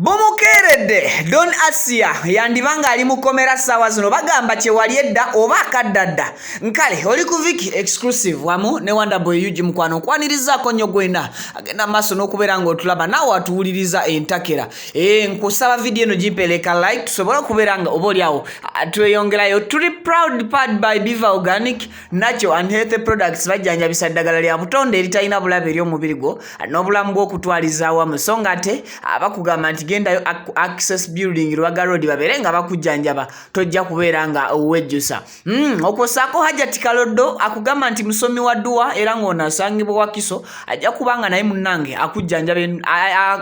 Bumukeredde Don Asiyah yandibanga ali mukomera sawa zino bagamba kye wali edda oba akaddadda nkale oli ku Viki exclusive wamu ne Wonderboy Yuji mukwano kwanirizaako nnyo gwena agenda maaso n'okubeera ng'otulaba naawe atuwuliriza entakera nkusaba video eno gipeleka like tusobole okubeera nga oba oliawo tweyongerayo tuli proud powered by Biva Organic Natural and Healthy Products bajjanjabisa ddagala lya butonde eritalina bulabe ery'omubiri gwo n'obulamu bw'okutwaliza awamu so nga ate abakugamba nti gendayo access building Rwaga Road babere nga bakujjanjaba tojja kubeera nga owejjusa okwosaako Hajati Kaloddo akugamba nti musomi wa dduwa era ng'onaasangibwa Wakiso ajja kubanga naye munnange akujjanjabe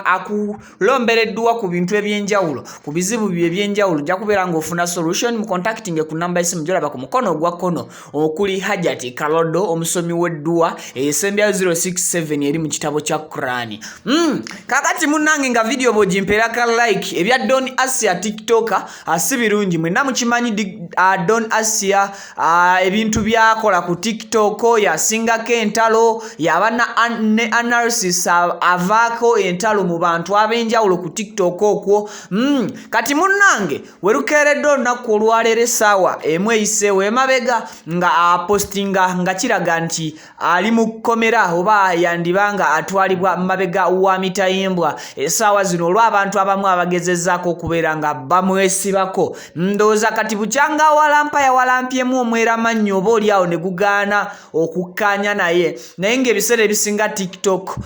akulombera edduwa ku bintu eby'enjawulo ku bizibu eby'enjawulo ojja kubeera ng'ofuna solution mu contacting ku namba y'essimu gy'olaba ku mukono ogwa kkono okuli Hajati Kaloddo omusomi w'edduwa esembyayo 067 eri mu kitabo kya Qur'ani kakati munnange nga video bojimpelaka like ebya Don Asiyah TikToker si birungi mwenna mukimanyi Don Asiyah ebintu byakola ku TikTok yasingako entalo yaba ne analysis avaako entalo mu bantu ab'enjawulo ku TikTok okwo kati munnange werukeeredde olunaku olwaleero essaawa emu eyiseewo emabega nga apostinga nga kiraga nti ali mu kkomera oba yandibanga atwalibwa mabega wa mitayimbwa essaawa zino olw'abantu abamu abagezezzaako okubeera nga bamwesibako ndowooza kati bukyanga walampa yawalampyemu omweramannyo oba oliawo ne gugaana okukkaanya naye ng'ebiseera ebisinga TikTok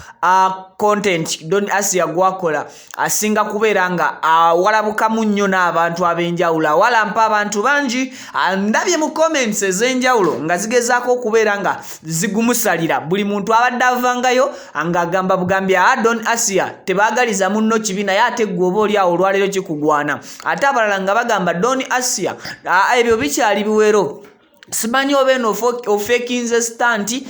content Don Asiyah gwakola asinga kubeera nga awalabukamu nnyo n'abantu ab'enjawulo awalampa abantu bangi ndabye mu comments ez'enjawulo nga zigezaako okubeera nga zigumusalira buli muntu abadde avangayo ng'agamba bugambi Don Asiyah tebaagaliza munno kibi naye ate gwe oba oliawo olwaleero kikugwana ate abalala nga bagamba Don Asiyah ebyo bikyali biwero simanyi oba eno ofekinze stanti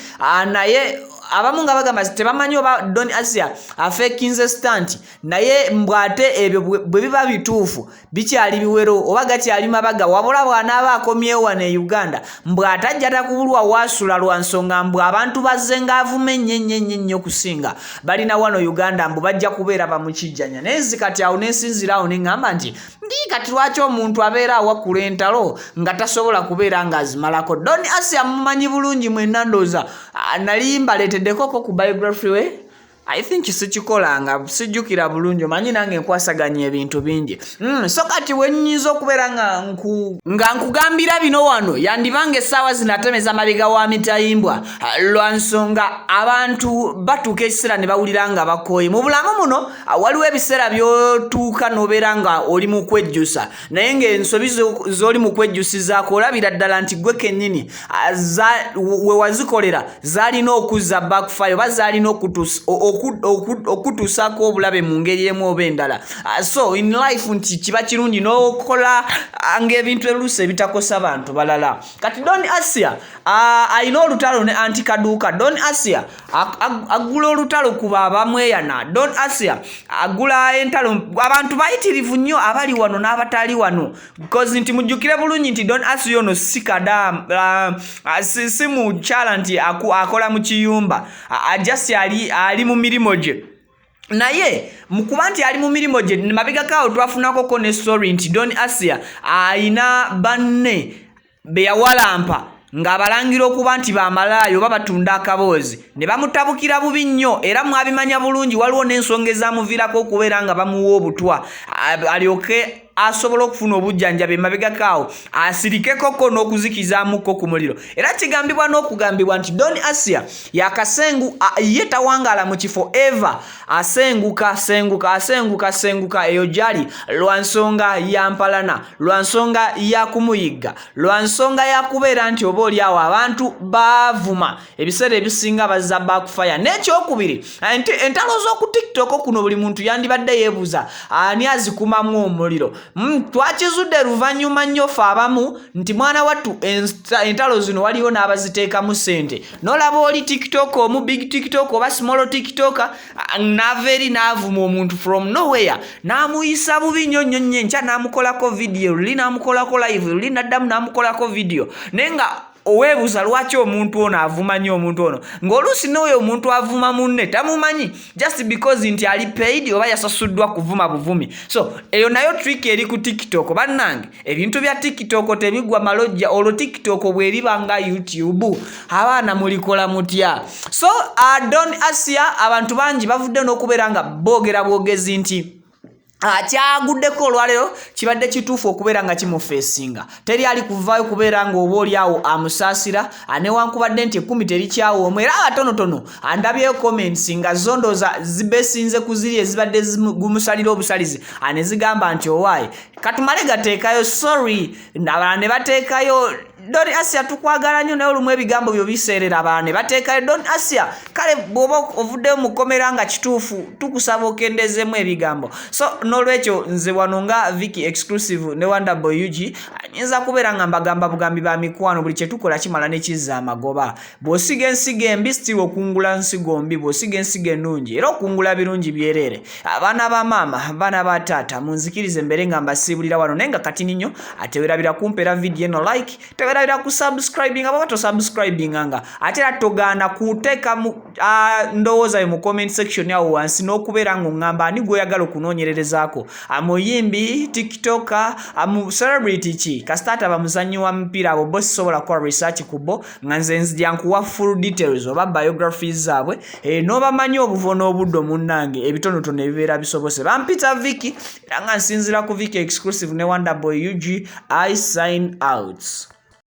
naye abamu nga bagamba tebamanyi oba Don Asiyah afekinze stanti naye mbwate ebyo bwe biba bituufu bikyali biwero oba gakyali mabaga wabula bw'anaaba akomyewo wano e Uganda mbwate ajja takubulwa waasula lwa nsonga mbw abantu bazze ng'avuma ennyo kusinga balina wano Uganda mbu bajja kubeera bamukijjanya naye nzikati awo nensinzirawo neŋŋamba nti kati lwaki omuntu abeera awakula entalo nga tasobola kubeera ng'azimalako Don Asiyah mumanyi bulungi mwenna ndowooza nali mbaleeteddeko ku biography we I think sikikolanga sijjukira bulungi omanyi nange nkwasaganya ebintu bingi so kati wennyinza okubeera nga nkugambira bino wano yandibanga essaawa zinatemeza mabega wa mitayimbwa lwa nsonga abantu batuuka ekiseera ne bawulira nga bakooye mu bulamu muno waliwo ebiseera by'otuuka n'obeera nga oli mu kwejjusa naye ng'ensobi z'oli mu kwejjusizaako olabira ddala nti gwe kennyini we wazikolera zaalina okuzza backfire oba zaalina okutuusaako obulabe mu ngeri emu oba endala so in life nti kiba kirungi n'okola ng'ebintu ebiluusi ebitakosa bantu balala kati Don Asiyah alina olutalo ne antikaduuka Don Asiyah agula olutalo kuba abamweyana Don Asiyah agula entalo abantu bayitirivu nnyo abali wano n'abatali wano because nti mujjukire bulungi nti Don Asiyah ono si Kadama si mukyala nti akola mu kiyumba ajasi ali mu mirimo gye naye mukuba nti ali mu mirimo gye mabegakaawo twafunakoko ne story nti Don Asiyah ayina banne be yawalampa ng'abalangira okuba nti bamalaayo oba batunda akaboozi ne bamutabukira bubi nnyo era mwabimanya bulungi waliwo n'ensonga ezamuviirako okubeera nga bamuwa obutwa alyoke asobola okufuna obujjanjabi emabegakaawo asirikekoko n'okuzikizaamuko ku muliro era kigambibwa n'okugambibwa nti Don Asiyah yakasengu ye tawangala mu kifo eva asenguka eyo gyali lwa nsonga ya mpalana lwa nsonga ya kumuyigga lwa nsonga ya kubeera nti oba oliawo abantu baavuma ebiseera ebisinga bazza backfire n'ekyokubiri entalo z'oku TikTok kuno buli muntu yandibadde yeebuuza ani azikumamu omuliro twakizudde luvannyuma nnyo ffe abamu nti mwana wattu entalo zino waliwo n'abaziteekamu ssente n'olaba oli tiktok omu big tiktok oba small tiktok n'ava eri n'avuma omuntu from nowhere n'amuyisa bubi nnyo nnyo nnyo enkya n'amukolako video luli n'amukolako live luli n'addamu n'amukolako video naye nga oweebuuza lwaki omuntu ono avuma nnyo omuntu ono ng'oluusi n'oyo omuntu avuma munne tamumanyi just because nti ali paid oba yasasuddwa kuvuma buvumi. So eyo nayo trick eri ku tiktok bannange, ebintu bya tiktok tebigwa malojja olwo tiktok bweriba nga YouTube abaana mulikola mutya. So Don Asiyah abantu bangi bavudde n'okubeera nga boogera bwogezi nti kyaguddeko olwaleero kibadde kituufu okubeera nga kimufeesinga teri ali kuvaayo kubeera nga oba oli awo amusaasira newankubadde nti 10 terikyawo era abatonotono andabyeyo comments nga zondoza zibesinze ku ziri ezibadde gumusalira obusalizi ne zigamba nti owaayi katumale gateekayo sorry abalala ne bateekayo Don Asiyah tukwagala nnyo naye olumu ebigambo byo biseerera abalala ne bateekayo Don Asiyah kale bw'oba ovuddeyo mukomera nga kituufu tukusaba okendezeemu ebigambo. So n'olwekyo nze wano nga Vicky exclusive ne Wonderboy UG nyinza kubeera nga mbagamba bugambi ba mikwano buli kye tukola kimala ne kizza amagoba. Bw'osiga ensigo embi sitiri okungula nsigo mbi, bw'osiga ensigo ennungi era okungula birungi byereere. Abaana ba maama abaana ba taata munzikirize mbere nga mbasiibulira wano naye nga kati nnyo ate weerabira kumpeera video eno like teweerabira ku subscribing aba to subscribing nga ate era togaana kuteeka ndowooza yo mu comment section yawo wansi n'okubeera ng'oŋŋamba ani gw'oyagala okunoonyererezaako amuyimbi tiktoker celebrity ki kasitaata bamuzannyi wa mupiira abo bo sisobola kukola research ku bo nga nze nzija nkuwa full details oba biographies zaabwe n'obamanyi obuvo n'obuddo munnange ebitonotono ebibeera bisobose bampita Vicky era nga nsinzira ku Vicky exclusive ne Wonderboy UG I sign out.